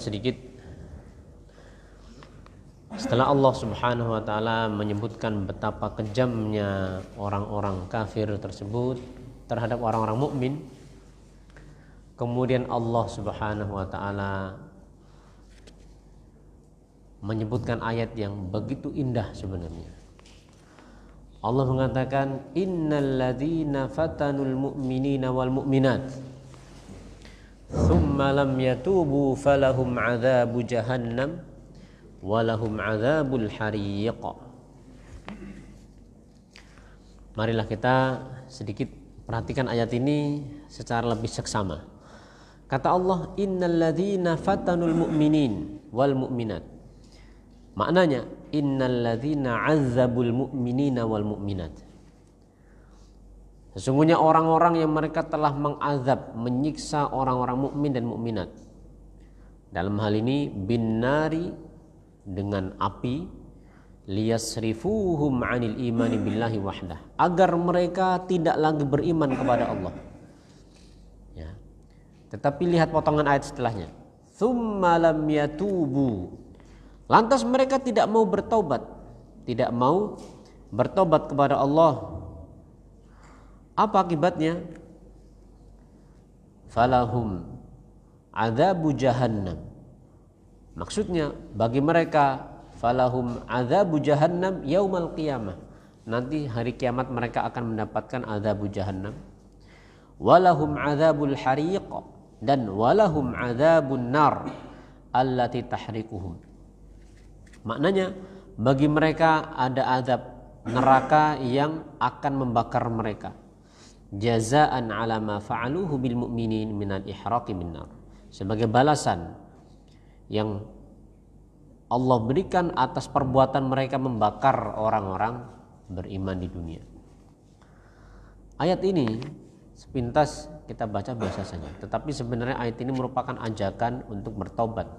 Sedikit setelah Allah Subhanahu wa taala menyebutkan betapa kejamnya orang-orang kafir tersebut terhadap orang-orang mukmin, kemudian Allah Subhanahu wa taala menyebutkan ayat yang begitu indah sebenarnya. Allah mengatakan innal ladzina fatanul mu'minina wal mu'minat thumma lam yatubu falahum adzabu jahannam walahum adzabul hariq. Marilah kita sedikit perhatikan ayat ini secara lebih seksama. Kata Allah, innal ladzina fatanul mu'minin wal mu'minat. Maknanya, innal ladzina azzabul mu'minina wal mu'minat. Sesungguhnya orang-orang yang mereka telah mengazab, menyiksa orang-orang mukmin dan mukminat. Dalam hal ini bin nari, dengan api, liyasrifuhum 'anil imani billahi wahdah, agar mereka tidak lagi beriman kepada Allah. Ya. Tetapi lihat potongan ayat setelahnya. Tsumma lam yatubu. Lantas mereka tidak mau bertobat, tidak mau bertobat kepada Allah. Apa akibatnya? Falahum adzabu jahannam. Maksudnya bagi mereka falahum adzabu jahannam yaumal qiyamah. Nanti hari kiamat mereka akan mendapatkan adzabu jahannam. Walahum adzabul hariq, dan walahum adzabun nar allati tahriquhum. Maknanya bagi mereka ada azab neraka yang akan membakar mereka. Jazaan ala ma fa'aluhu bil mu'minin minal ihraqi bin nar. Sebagai balasan yang Allah berikan atas perbuatan mereka membakar orang-orang beriman di dunia. Ayat ini sepintas kita baca biasa saja, tetapi sebenarnya ayat ini merupakan ajakan untuk bertobat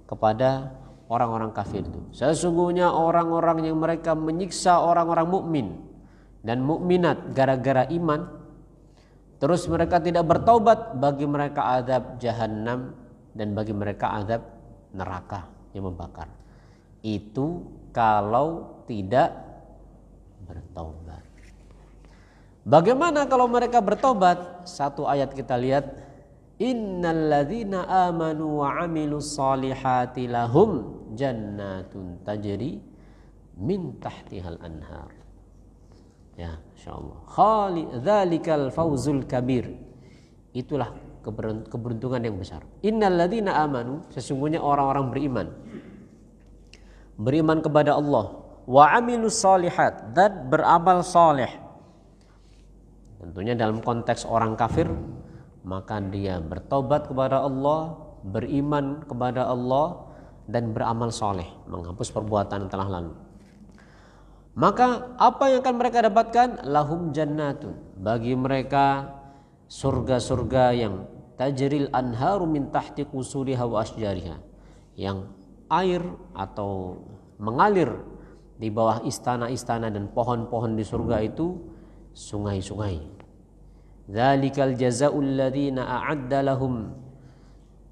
kepada orang-orang kafir itu. Sesungguhnya orang-orang yang mereka menyiksa orang-orang mukmin dan mukminat gara-gara iman, terus mereka tidak bertobat, bagi mereka azab jahannam dan bagi mereka azab neraka yang membakar. Itu kalau tidak bertobat. Bagaimana kalau mereka bertobat? Satu ayat kita lihat, innal ladzina amanu wa 'amilus solihati lahum jannatun tajri min tahtihal anhar. Ya, insyaallah. Dzalikal fauzul kabir. Itulah keberuntungan yang besar. Innal ladzina amanu, sesungguhnya orang-orang beriman. Beriman kepada Allah, wa 'amilus solihat, dan beramal saleh. Tentunya dalam konteks orang kafir, maka dia bertobat kepada Allah, beriman kepada Allah, dan beramal saleh, menghapus perbuatan yang telah lalu. Maka apa yang akan mereka dapatkan? Lahum jannatun, bagi mereka surga-surga yang tajril anharu min tahti qusuriha wa asjariha, yang air atau mengalir di bawah istana-istana dan pohon-pohon di surga itu sungai-sungai. Dzalikal jazaa'ul ladzina a'adda lahum,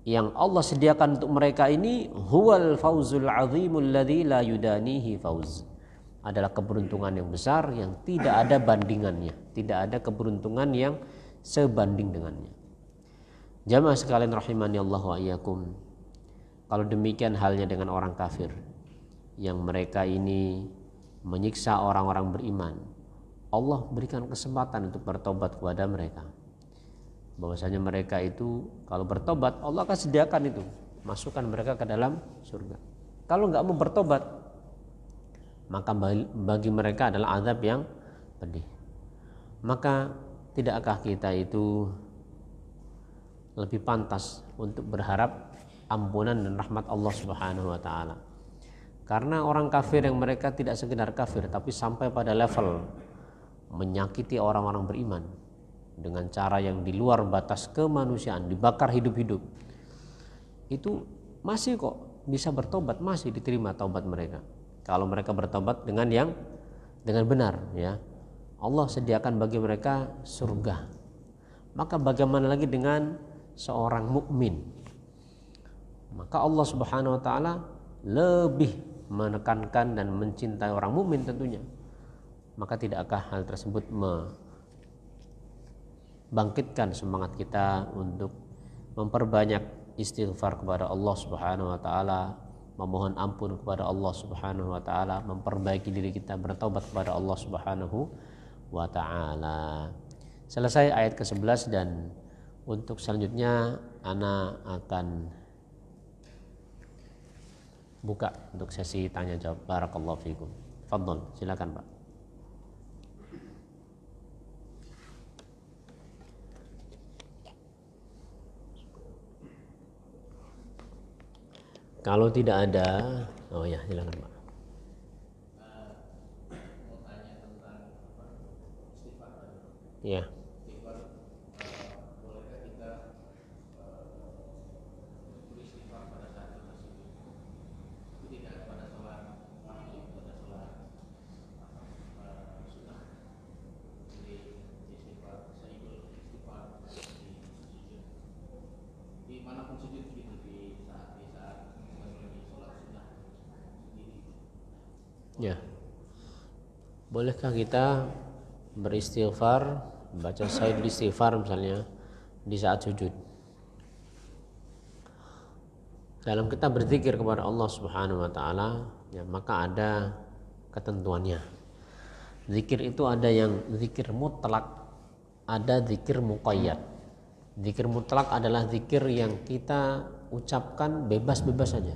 yang Allah sediakan untuk mereka ini, huwal fauzul 'azimul ladzi la yudanihi fauz, adalah keberuntungan yang besar yang tidak ada bandingannya, tidak ada keberuntungan yang sebanding dengannya. Jamaah sekalian rahimani Allah wa iyyakum. Kalau demikian halnya dengan orang kafir yang mereka ini menyiksa orang-orang beriman, Allah berikan kesempatan untuk bertobat kepada mereka. Bahwasanya mereka itu kalau bertobat, Allah akan sediakan itu, masukkan mereka ke dalam surga. Kalau enggak mau bertobat, maka bagi mereka adalah azab yang pedih. Maka tidakkah kita itu lebih pantas untuk berharap ampunan dan rahmat Allah Subhanahu wa taala? Karena orang kafir yang mereka tidak sekedar kafir, tapi sampai pada level menyakiti orang-orang beriman dengan cara yang di luar batas kemanusiaan, dibakar hidup-hidup, itu masih kok bisa bertobat, masih diterima taubat mereka. Kalau mereka bertobat dengan benar, ya, Allah sediakan bagi mereka surga. Maka bagaimana lagi dengan seorang mukmin? maka Allah Subhanahu wa taala lebih menekankan dan mencintai orang mukmin tentunya. Maka tidakkah hal tersebut membangkitkan semangat kita untuk memperbanyak istighfar kepada Allah Subhanahu wa taala, memohon ampun kepada Allah Subhanahu wa taala, memperbaiki diri kita, bertaubat kepada Allah Subhanahu wa taala. Selesai ayat ke-11 dan untuk selanjutnya ana akan buka untuk sesi tanya jawab. Barakallahu fikum. Fadhol, silakan Pak. Kalau tidak ada, oh ya silakan Pak. Mau tanya tentang istighfar. Ya. Istighfar, bolehkah kita beristighfar pada saat kita sujud? Itu tidak pada sholat wajib, pada sholat sunnah. Jadi istighfar, sayyidul istighfar di sujud. Di manapun sujud gitu, di saat sholat sunnah sendiri. Ya. Bolehkah kita beristighfar, baca sayyidul istighfar misalnya di saat sujud? Dalam kita berzikir kepada Allah Subhanahu wa taala, ya, maka ada ketentuannya. Zikir itu ada yang zikir mutlak, ada zikir muqayyad. Zikir mutlak adalah zikir yang kita ucapkan bebas-bebas saja.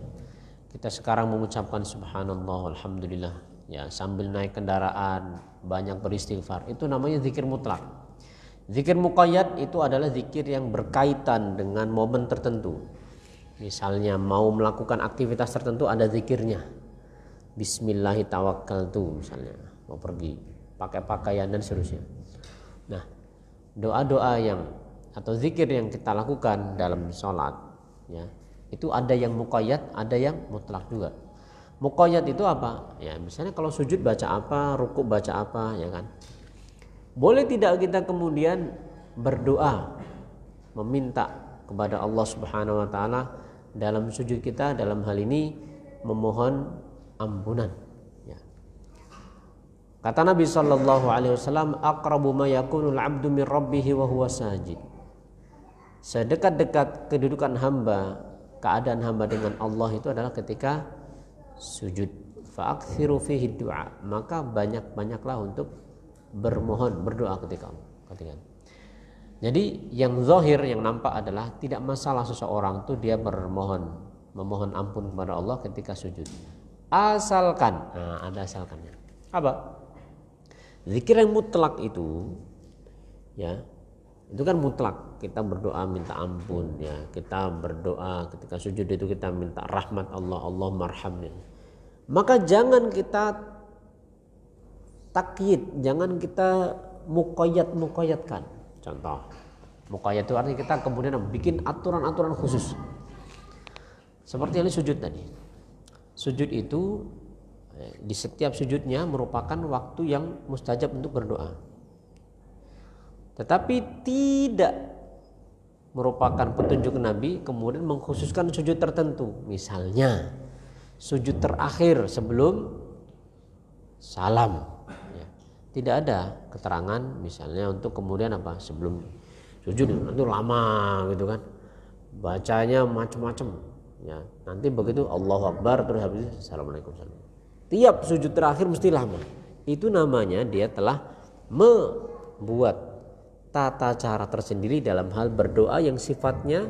Kita sekarang mengucapkan subhanallah, alhamdulillah, ya, sambil naik kendaraan banyak beristighfar. Itu namanya zikir mutlak. Zikir muqayyad itu adalah zikir yang berkaitan dengan momen tertentu. Misalnya mau melakukan aktivitas tertentu ada zikirnya. Bismillahirrahmanirrahim misalnya, mau pergi, pakai pakaian dan seterusnya. Nah, doa-doa yang atau zikir yang kita lakukan dalam sholat, ya, itu ada yang muqayyad, ada yang mutlak juga. Muqayyad itu apa? Ya, misalnya kalau sujud baca apa, rukuk baca apa, ya kan? Boleh tidak kita kemudian berdoa meminta kepada Allah Subhanahu wa taala dalam sujud kita, dalam hal ini memohon ampunan, ya. Kata Nabi sallallahu alaihi wasallam, aqrabu ma yakunul 'abdu min rabbih wa huwa sajid. Sedekat-dekat kedudukan hamba, keadaan hamba dengan Allah itu adalah ketika sujud. Fa'akthiru fihi du'a, maka banyak-banyaklah untuk bermohon, berdoa ketika. Jadi yang zahir, yang nampak adalah tidak masalah seseorang itu dia memohon ampun kepada Allah ketika sujud. Asalkan, ada asalkannya. Apa? Zikir yang mutlak itu, ya, itu kan mutlak. Kita berdoa minta ampun, ya. Kita berdoa ketika sujud itu kita minta rahmat Allah, Allahumma arhamni. Maka jangan kita takyid, jangan kita muqayyadkan. Contoh, muqayyad itu artinya kita kemudian bikin aturan-aturan khusus. Seperti yang sujud tadi. Sujud itu di setiap sujudnya merupakan waktu yang mustajab untuk berdoa. Tetapi tidak merupakan petunjuk Nabi kemudian mengkhususkan sujud tertentu. Misalnya sujud terakhir sebelum salam, ya. Tidak ada keterangan misalnya untuk kemudian apa, sebelum sujud itu lama gitu kan, bacanya macam-macam, ya. Nanti begitu Allahu Akbar terus habis itu Assalamualaikum. Tiap sujud terakhir mesti lama. Itu namanya dia telah membuat tata cara tersendiri dalam hal berdoa yang sifatnya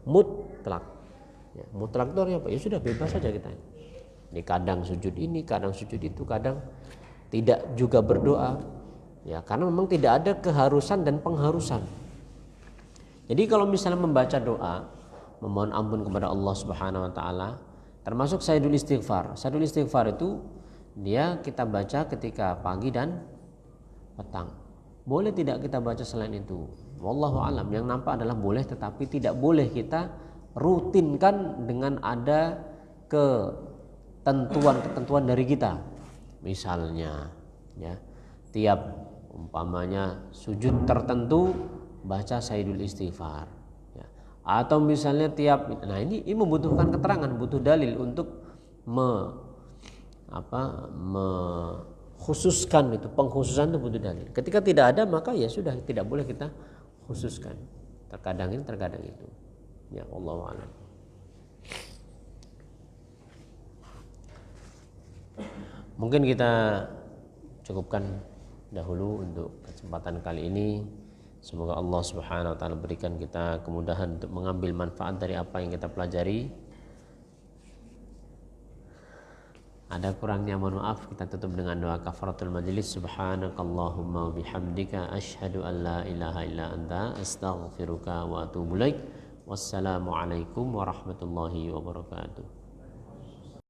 mutlak. Ya, mutlak itu artinya apa? Ya sudah bebas saja kita. Ini kadang sujud ini, kadang sujud itu, kadang tidak juga berdoa. Ya, karena memang tidak ada keharusan dan pengharusan. Jadi kalau misalnya membaca doa, memohon ampun kepada Allah Subhanahu wa taala, termasuk sayyidul istighfar. Sayyidul istighfar itu dia kita baca ketika pagi dan petang. Boleh tidak kita baca selain itu? Wallahu alam. Yang nampak adalah boleh, tetapi tidak boleh kita rutinkan dengan ada ketentuan dari kita. Misalnya, ya, tiap umpamanya sujud tertentu baca sayyidul istighfar, ya. Atau misalnya nah ini membutuhkan keterangan, butuh dalil untuk mengkhususkan itu, pengkhususan itu butuh dalil. Ketika tidak ada maka ya sudah, tidak boleh kita khususkan. Terkadang ini, terkadang itu. Ya Allah a'lam. Mungkin kita cukupkan dahulu untuk kesempatan kali ini. Semoga Allah Subhanahu wa taala berikan kita kemudahan untuk mengambil manfaat dari apa yang kita pelajari. Ada kurangnya mohon maaf. Kita tutup dengan doa kafaratul majlis. Subhanakallahumma wa bihamdika asyhadu an la ilaha illa anta astaghfiruka wa atubu ilaik. Wassalamualaikum warahmatullahi wabarakatuh.